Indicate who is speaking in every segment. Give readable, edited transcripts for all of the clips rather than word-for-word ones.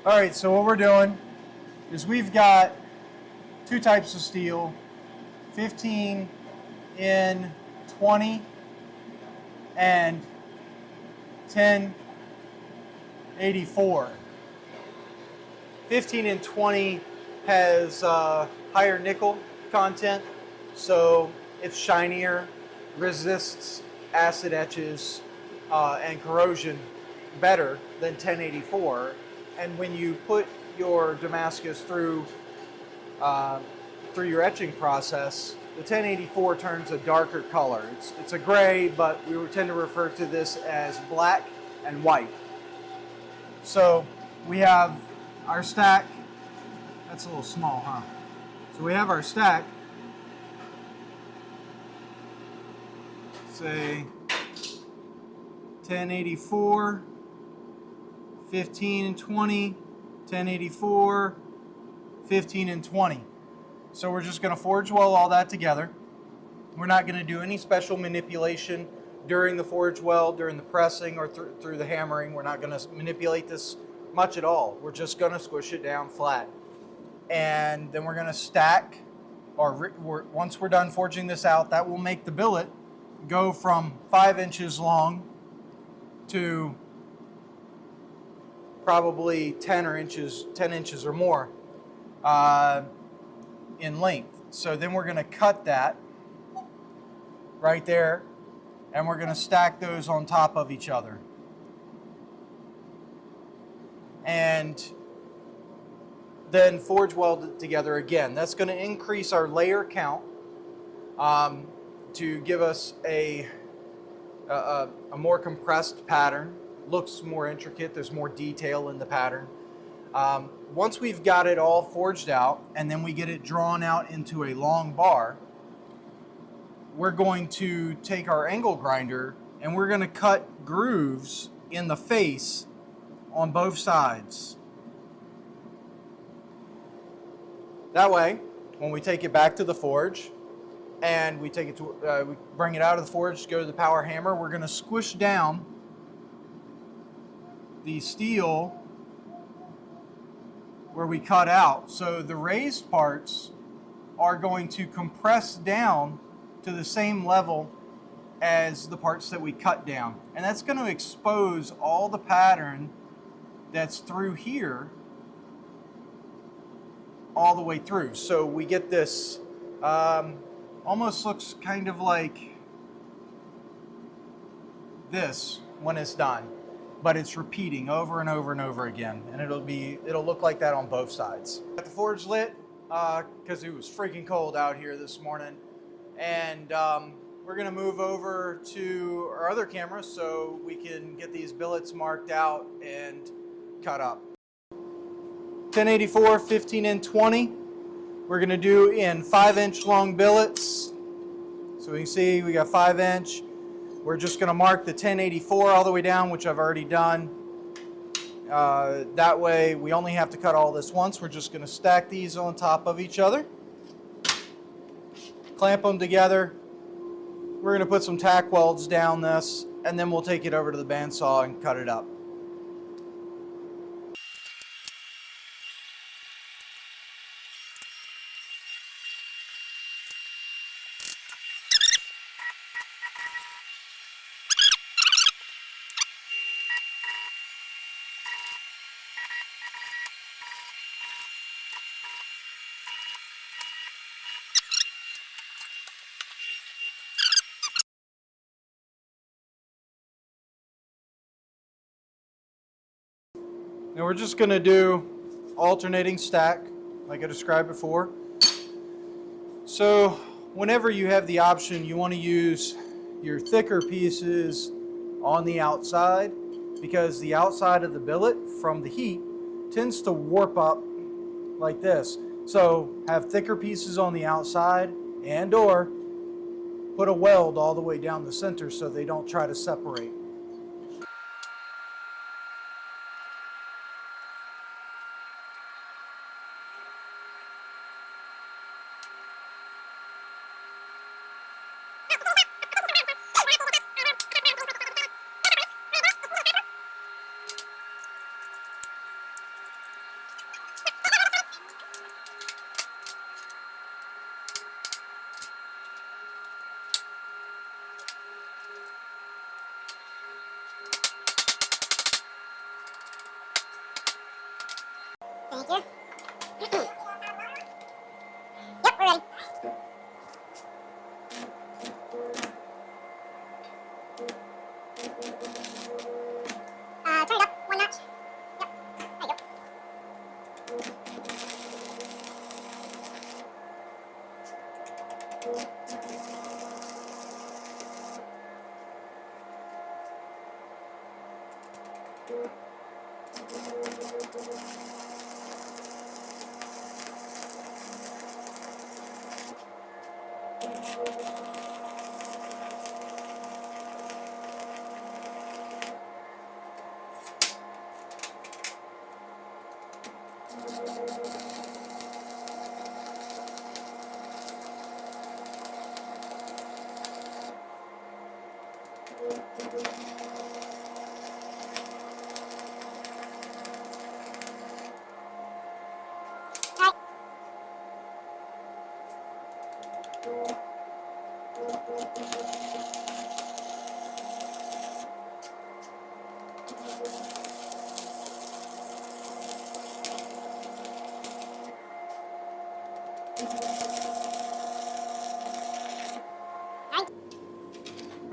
Speaker 1: All right, so what we're doing is we've got two types of steel, 15 in 20 and 1084. 15 and 20 has higher nickel content, so it's shinier, resists acid etches and corrosion better than 1084. And when you put your Damascus through your etching process, the 1084 turns a darker color. It's a gray, but we tend to refer to this as black and white. So we have our stack. That's a little small, huh? So we have our stack. Say 1084, 15 and 20, 1084, 15 and 20. So we're just going to forge weld all that together. We're not going to do any special manipulation during the forge weld, during the pressing, or through the hammering. We're not going to manipulate this much at all. We're just going to squish it down flat. And then we're going to stack, or once we're done forging this out, that will make the billet go from 5 inches long to probably 10 inches or more in length. So then we're going to cut that right there, and we're going to stack those on top of each other. And then forge weld it together again. That's going to increase our layer count to give us a more compressed pattern. Looks more intricate, there's more detail in the pattern. Once we've got it all forged out and then we get it drawn out into a long bar, we're going to take our angle grinder and we're going to cut grooves in the face on both sides. That way, when we take it back to the forge and we take it to, we bring it out of the forge, go to the power hammer, we're going to squish down the steel where we cut out. So the raised parts are going to compress down to the same level as the parts that we cut down. And that's going to expose all the pattern that's through here all the way through. So we get this, almost looks kind of like this when it's done. But it's repeating over and over and over again, and it'll look like that on both sides. Got the forge lit because it was freaking cold out here this morning, and we're gonna move over to our other camera so we can get these billets marked out and cut up. 1084, 15 and 20. We're gonna do in 5-inch long billets. So we can see we got 5-inch. We're just going to mark the 1084 all the way down, which I've already done. That way we only have to cut all this once. We're just going to stack these on top of each other. Clamp them together. We're going to put some tack welds down this, and then we'll take it over to the bandsaw and cut it up. Now we're just going to do alternating stack like I described before. So whenever you have the option, you want to use your thicker pieces on the outside, because the outside of the billet from the heat tends to warp up like this. So have thicker pieces on the outside, and or put a weld all the way down the center so they don't try to separate.
Speaker 2: Thank you. Yep, we're ready. Turn it up one notch. Yep, there you go.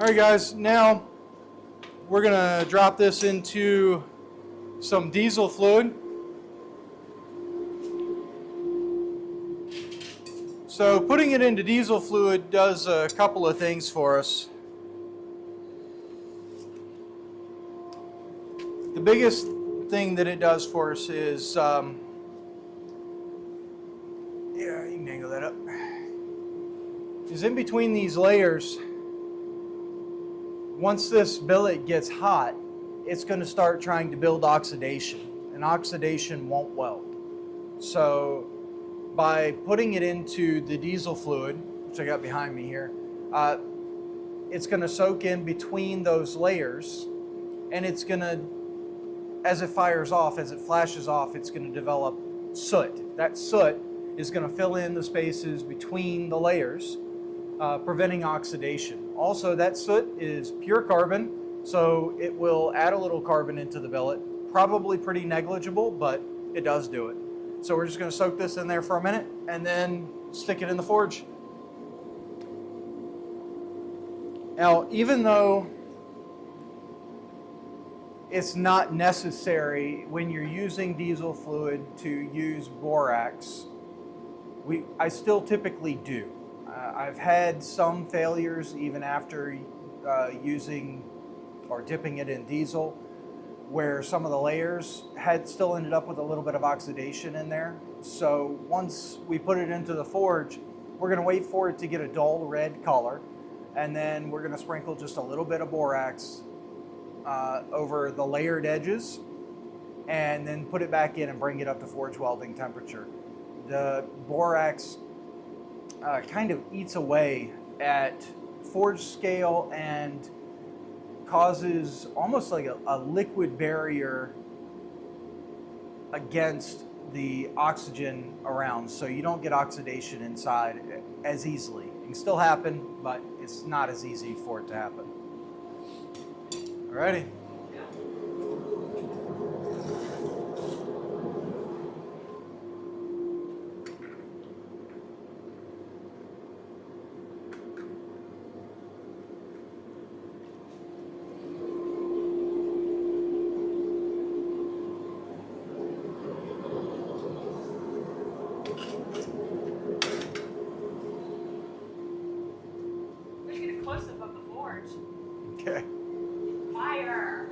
Speaker 1: All right, guys, now we're gonna drop this into some diesel fluid. So putting it into diesel fluid does a couple of things for us. The biggest thing that it does for us is, yeah, you can angle that up, is in between these layers, once this billet gets hot, it's going to start trying to build oxidation, and oxidation won't weld. So by putting it into the diesel fluid, which I got behind me here, it's going to soak in between those layers, and it's going to, as it fires off, as it flashes off, it's going to develop soot. That soot is going to fill in the spaces between the layers, preventing oxidation. Also, that soot is pure carbon, so it will add a little carbon into the billet. Probably pretty negligible, but it does do it. So we're just going to soak this in there for a minute and then stick it in the forge. Now, even though it's not necessary when you're using diesel fluid to use borax, I still typically do. I've had some failures even after using or dipping it in diesel, where some of the layers had still ended up with a little bit of oxidation in there. So once we put it into the forge, we're going to wait for it to get a dull red color, and then we're going to sprinkle just a little bit of borax over the layered edges, and then put it back in and bring it up to forge welding temperature. The borax kind of eats away at forge scale and causes almost like a liquid barrier against the oxygen around, so you don't get oxidation inside as easily. It can still happen, but it's not as easy for it to happen. Alrighty.
Speaker 3: Close-up of the forge.
Speaker 1: Okay.
Speaker 3: Fire.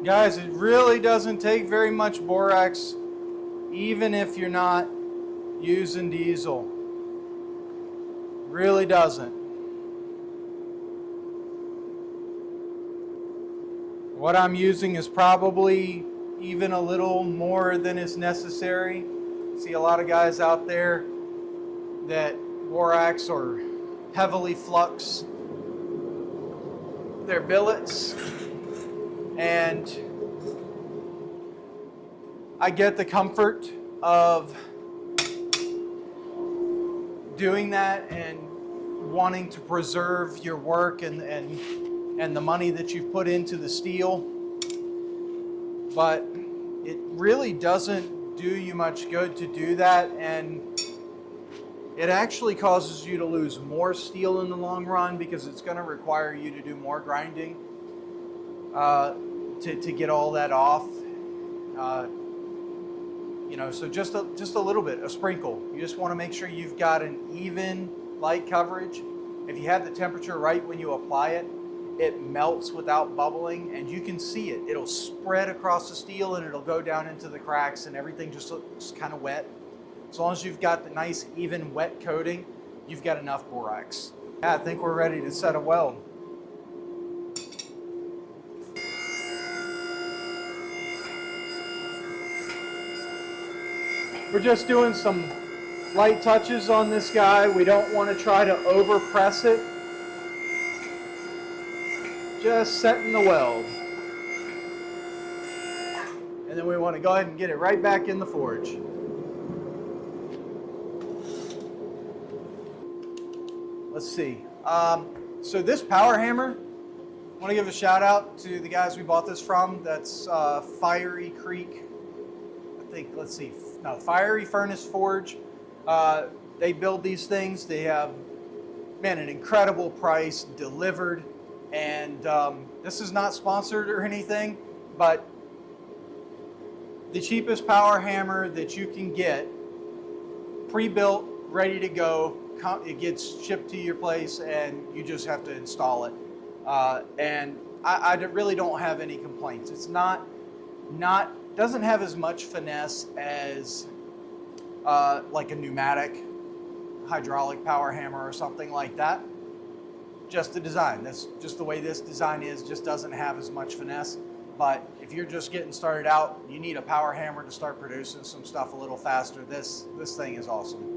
Speaker 1: Guys, it really doesn't take very much borax, even if you're not using diesel. Really doesn't. What I'm using is probably even a little more than is necessary. See a lot of guys out there that borax or heavily flux. They're billets, and I get the comfort of doing that and wanting to preserve your work and the money that you've put into the steel, but it really doesn't do you much good to do that, and it actually causes you to lose more steel in the long run because it's going to require you to do more grinding to get all that off. You know, so just a little bit, a sprinkle. You just want to make sure you've got an even light coverage. If you have the temperature right when you apply it, it melts without bubbling, and you can see it. It'll spread across the steel and it'll go down into the cracks, and everything just looks kind of wet. As long as you've got the nice even wet coating, you've got enough borax. Yeah, I think we're ready to set a weld. We're just doing some light touches on this guy. We don't want to try to over press it. Just setting the weld. And then we want to go ahead and get it right back in the forge. Let's see. So this power hammer, I want to give a shout out to the guys we bought this from. That's Fiery Creek. I think, let's see, no, Fiery Furnace Forge. They build these things. They have, man, an incredible price delivered. And this is not sponsored or anything, but the cheapest power hammer that you can get, pre-built, ready to go. It gets shipped to your place and you just have to install it. And I really don't have any complaints. It's doesn't have as much finesse as like a pneumatic hydraulic power hammer or something like that. Just the design. That's just the way this design is. Just doesn't have as much finesse. But if you're just getting started out, you need a power hammer to start producing some stuff a little faster. This thing is awesome.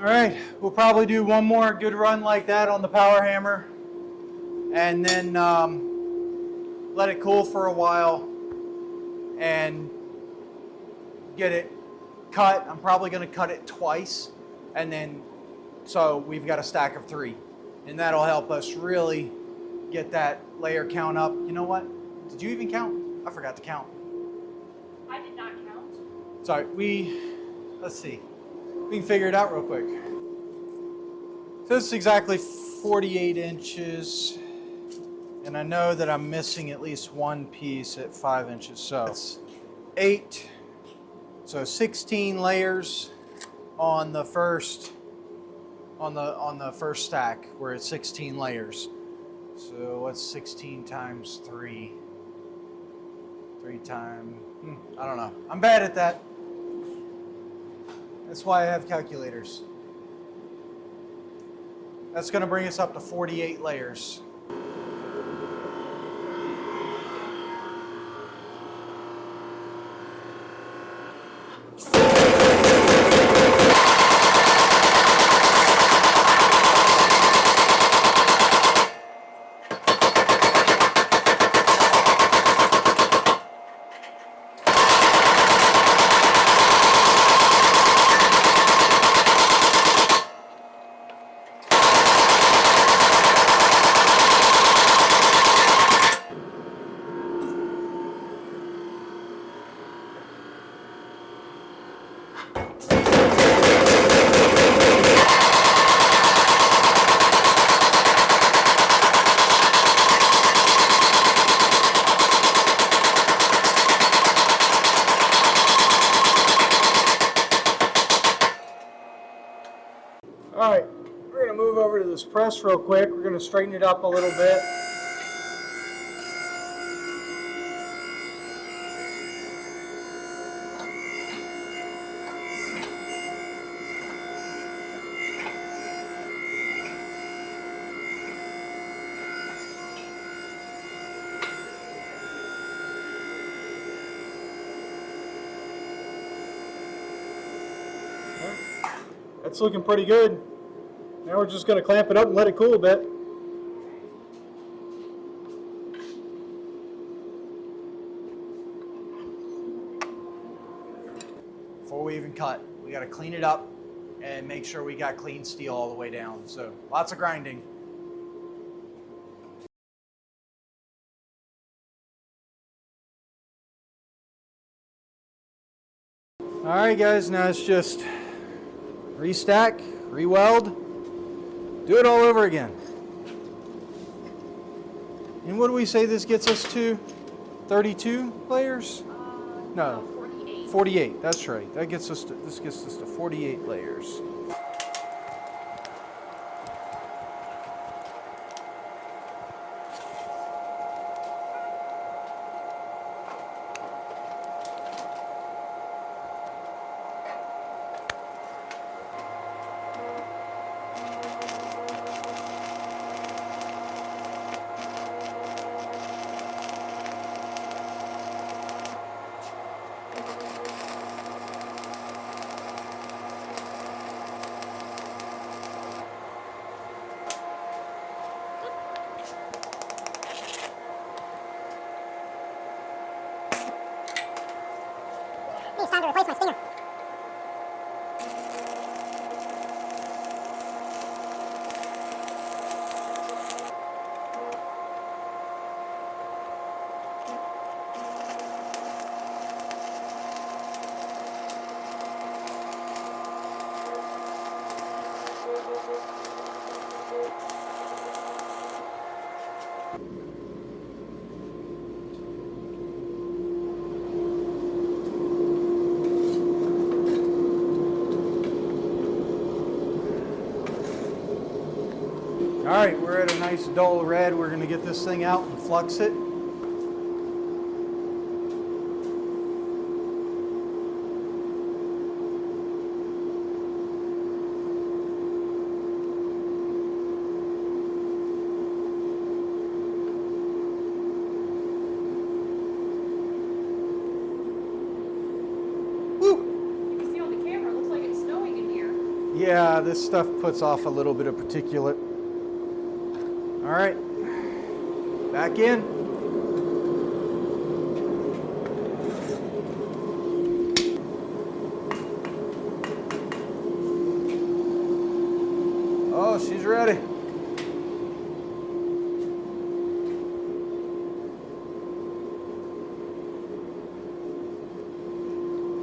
Speaker 1: All right, we'll probably do one more good run like that on the power hammer, and then let it cool for a while and get it cut. I'm probably going to cut it twice, and then so we've got a stack of 3, and that'll help us really get that layer count up. You know what? Did you even count? I forgot to count.
Speaker 3: I did not count.
Speaker 1: Sorry, let's see. We can figure it out real quick. So this is exactly 48 inches. And I know that I'm missing at least one piece at 5 inches. So it's 8. So 16 layers on the first first stack, where it's 16 layers. So what's 16 times 3? 3 times, I don't know. I'm bad at that. That's why I have calculators. That's going to bring us up to 48 layers. All right, we're gonna move over to this press real quick. We're gonna straighten it up a little bit. That's looking pretty good. Now we're just going to clamp it up and let it cool a bit. Before we even cut, we got to clean it up and make sure we got clean steel all the way down. So lots of grinding. All right, guys, now it's just restack, re-weld, do it all over again. And what do we say this gets us to? 32 layers? No,
Speaker 3: 48.
Speaker 1: 48. That's right. That gets us to, this gets us to 48 layers.
Speaker 2: It's time to replace my stinger.
Speaker 1: All right, we're at a nice dull red. We're going to get this thing out and flux it.
Speaker 3: You can see on the camera, it looks like it's snowing in here.
Speaker 1: Yeah, this stuff puts off a little bit of particulate. All right, back in. Oh, she's ready.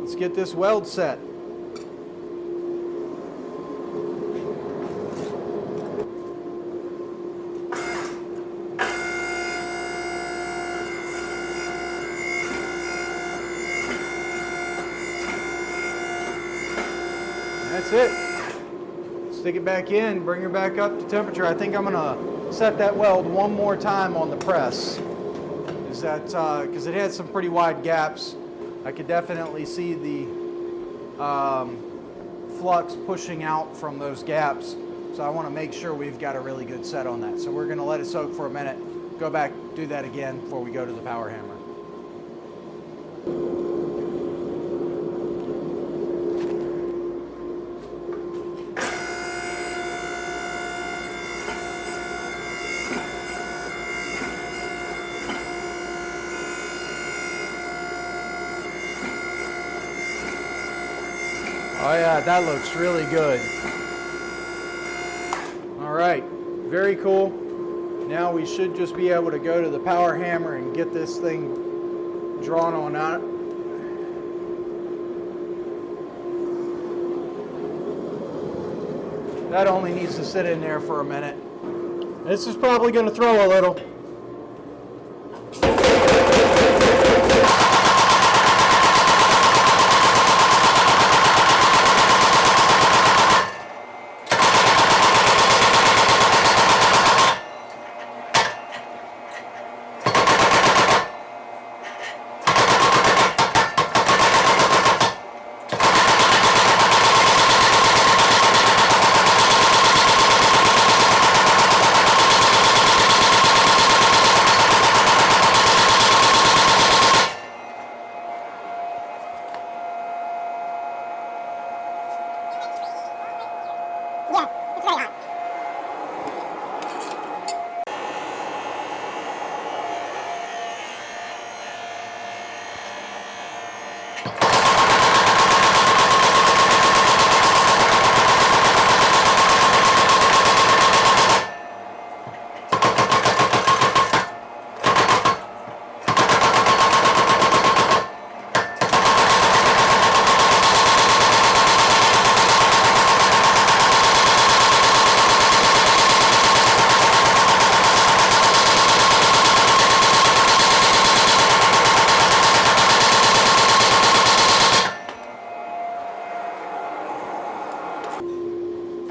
Speaker 1: Let's get this weld set. That's it. Stick it back in, bring her back up to temperature. I think I'm gonna set that weld one more time on the press. Is that, because it had some pretty wide gaps. I could definitely see the flux pushing out from those gaps. So I wanna make sure we've got a really good set on that. So we're gonna let it soak for a minute, go back, do that again before we go to the power hammer. Oh yeah, that looks really good. All right, very cool. Now we should just be able to go to the power hammer and get this thing drawn on out. That only needs to sit in there for a minute. This is probably going to throw a little.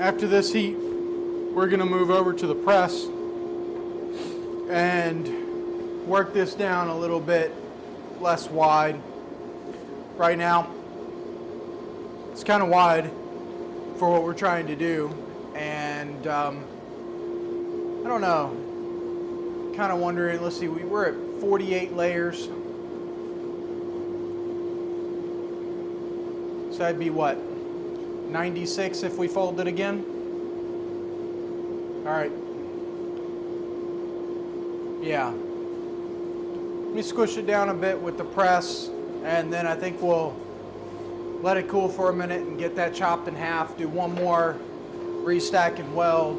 Speaker 1: After this heat, we're going to move over to the press and work this down a little bit less wide. Right now, it's kind of wide for what we're trying to do, and I don't know, kind of wondering, let's see, we're at 48 layers, so that'd be what, 96 if we fold it again? All right, yeah, let me squish it down a bit with the press, and then I think we'll let it cool for a minute and get that chopped in half, do one more restack and weld,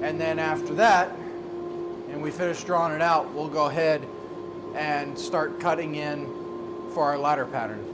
Speaker 1: and then after that, and we finish drawing it out, we'll go ahead and start cutting in for our ladder pattern.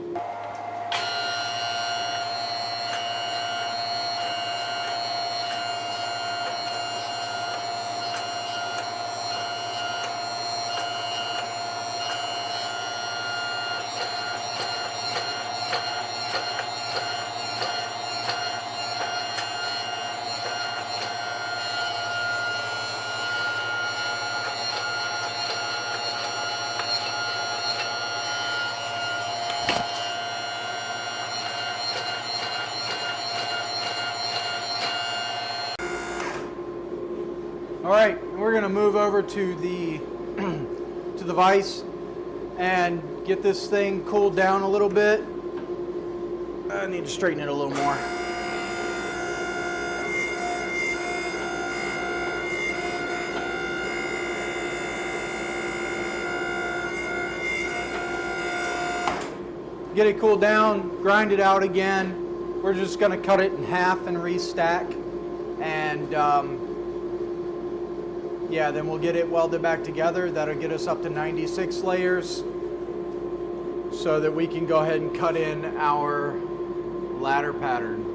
Speaker 1: All right, we're going to move over to the vise and get this thing cooled down a little bit. I need to straighten it a little more. Get it cooled down, grind it out again. We're just going to cut it in half and restack, and yeah, then we'll get it welded back together. That'll get us up to 96 layers so that we can go ahead and cut in our ladder pattern.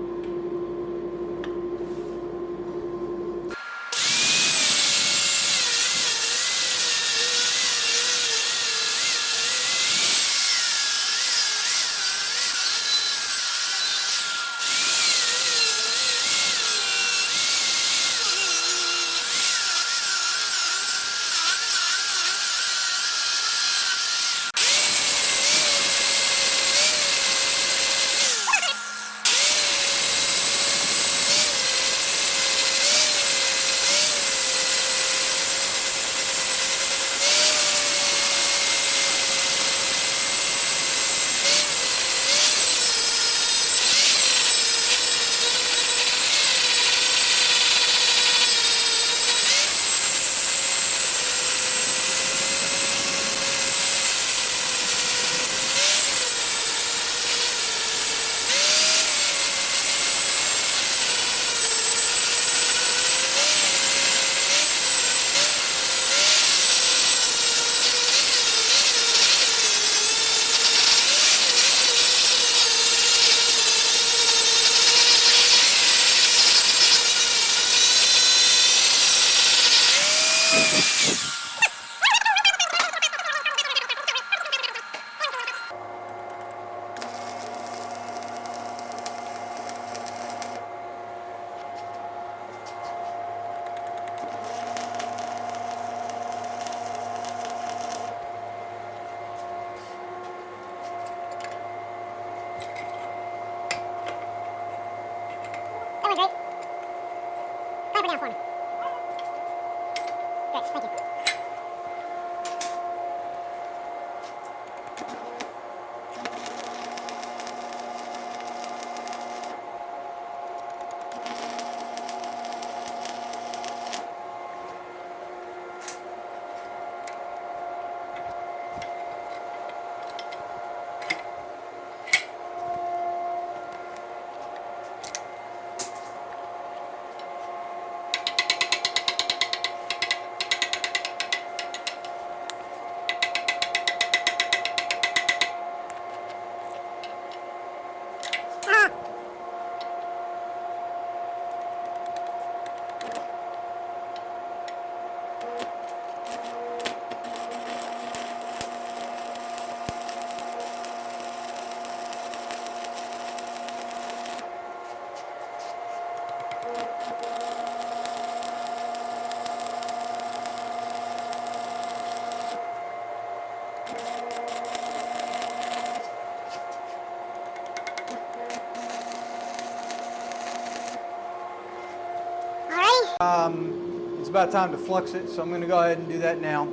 Speaker 1: it's about time to flux it, so I'm going to go ahead and do that now.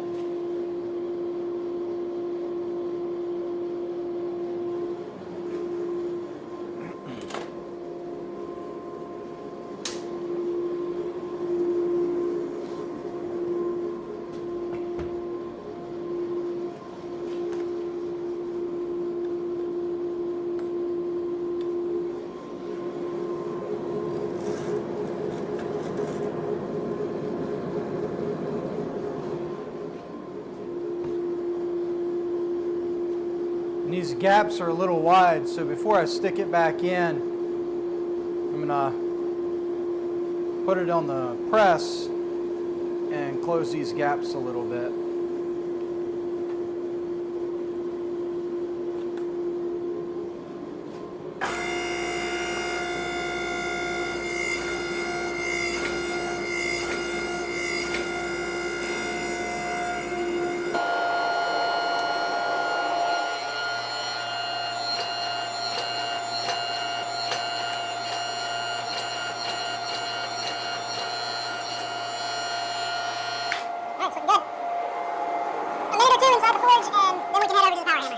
Speaker 1: And these gaps are a little wide, so before I stick it back in, I'm gonna put it on the press and close these gaps a little bit.
Speaker 2: Alright, so good. A minute or two inside the forge, and then we can head over to the power hammer.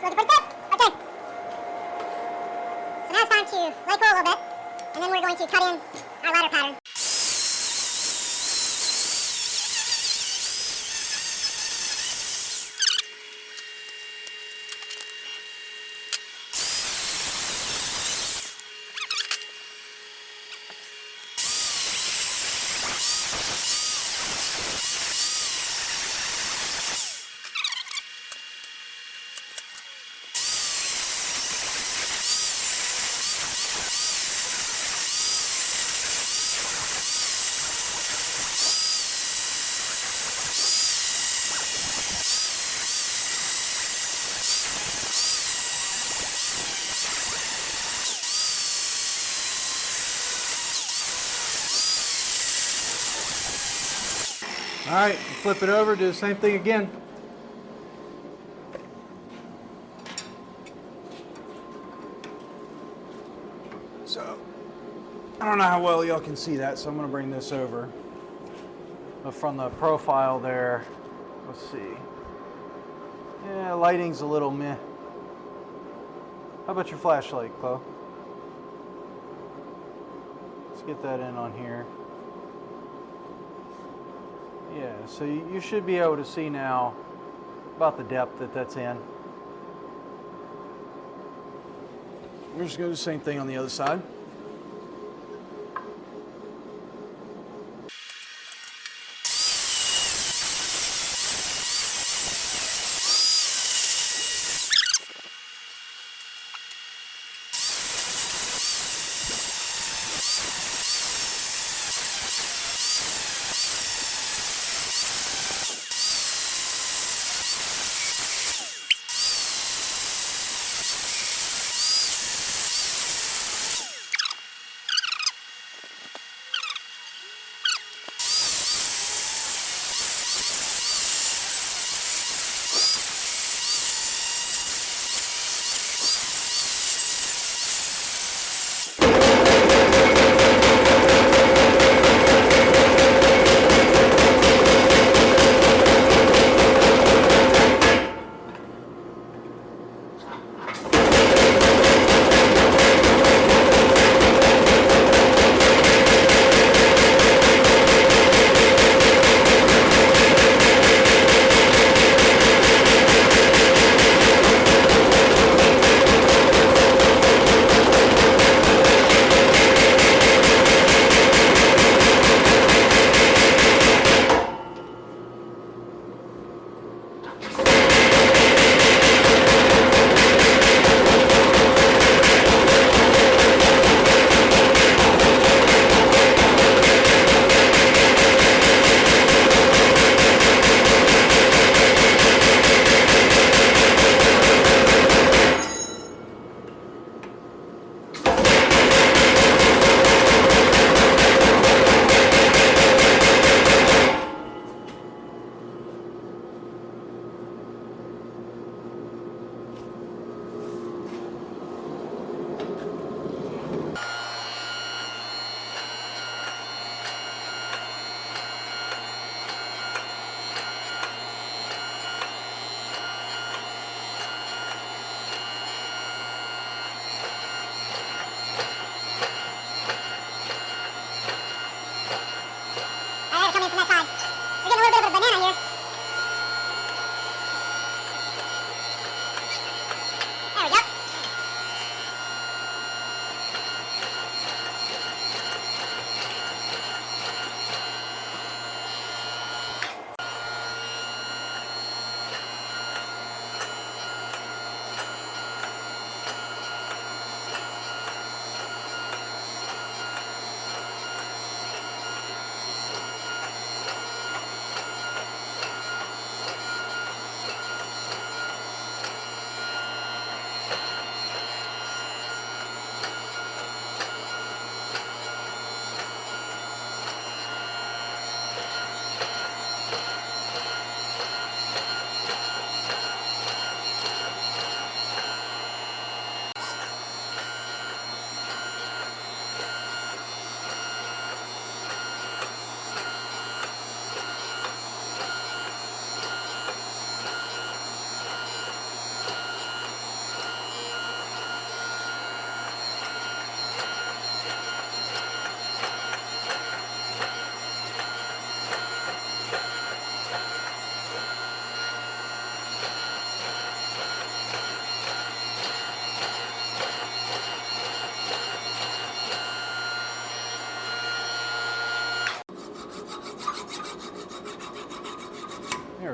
Speaker 2: Looking pretty good. Okay. So now it's time to let go a little bit, and then we're going to cut in our ladder pattern.
Speaker 1: All right, flip it over, do the same thing again. So, I don't know how well y'all can see that, so I'm gonna bring this over. But from the profile there, let's see. Yeah, lighting's a little meh. How about your flashlight, Chloe? Let's get that in on here. Yeah, so you should be able to see now about the depth that that's in. We're just going to do the same thing on the other side.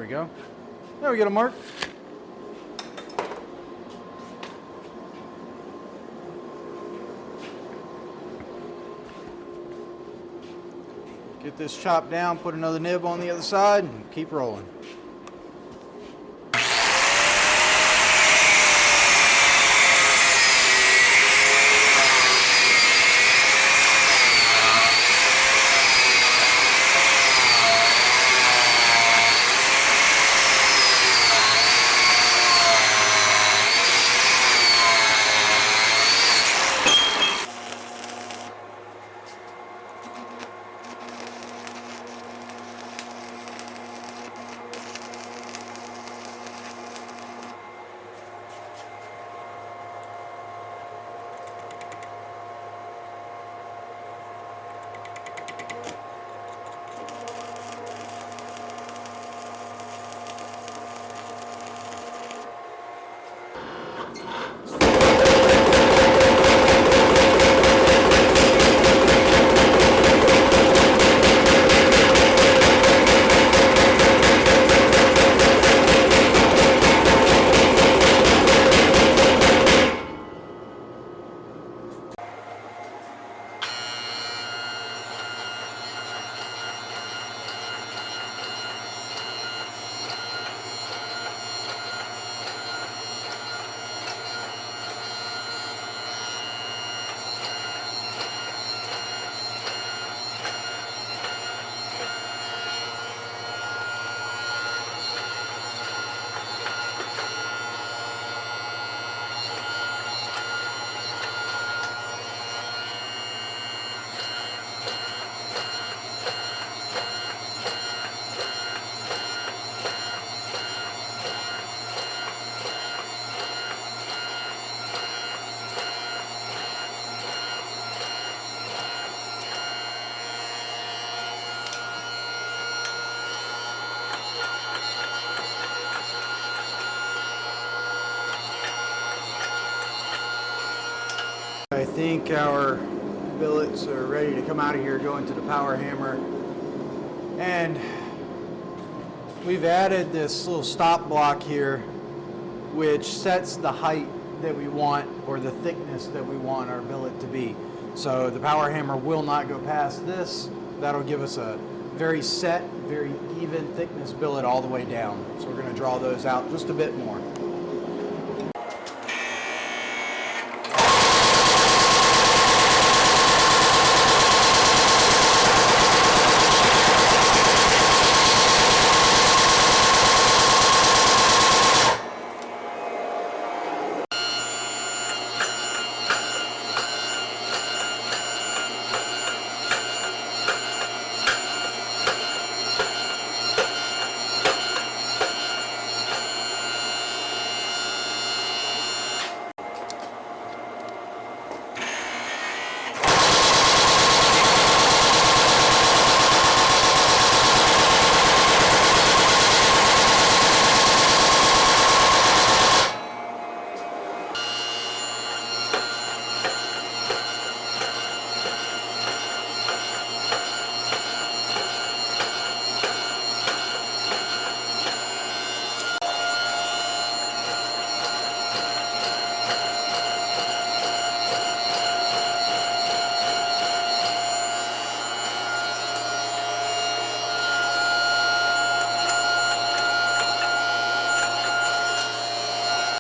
Speaker 1: we go. There we get a mark. Get this chopped down, put another nib on the other side, and keep rolling. I think our billets are ready to come out of here, go into the power hammer. And we've added this little stop block here, which sets the height that we want or the thickness that we want our billet to be. So the power hammer will not go past this. That'll give us a very set, very even thickness billet all the way down. So we're going to draw those out just a bit more.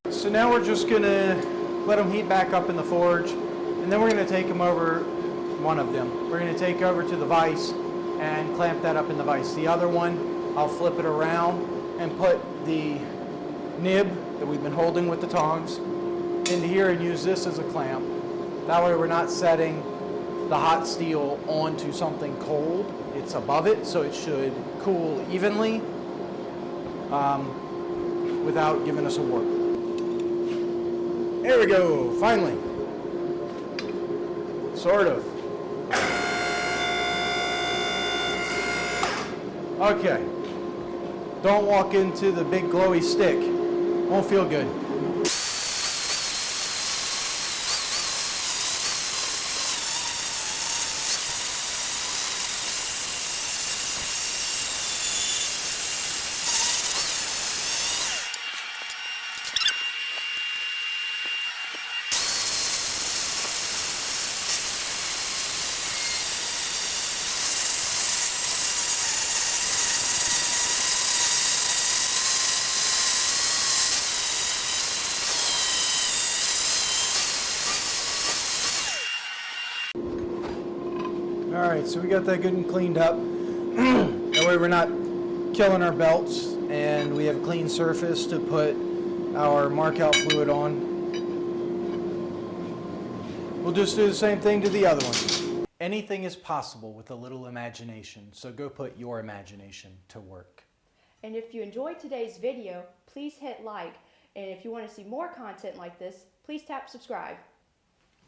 Speaker 1: So now we're just gonna let them heat back up in the forge, and then we're gonna take them over, one of them, we're gonna take over to the vise and clamp that up in the vise. The other one, I'll flip it around and put the nib that we've been holding with the tongs into here and use this as a clamp. That way we're not setting the hot steel onto something cold. It's above it, so it should cool evenly without giving us a warp. There we go, finally. Sort of. Okay. Don't walk into the big glowy stick. Won't feel good. All right, so we got that good and cleaned up. That way we're not killing our belts, and we have a clean surface to put our mark out fluid on. We'll just do the same thing to the other one. Anything is possible with a little imagination, so go put your imagination to work.
Speaker 4: And if you enjoyed today's video, please hit like. And if you want to see more content like this, please tap subscribe.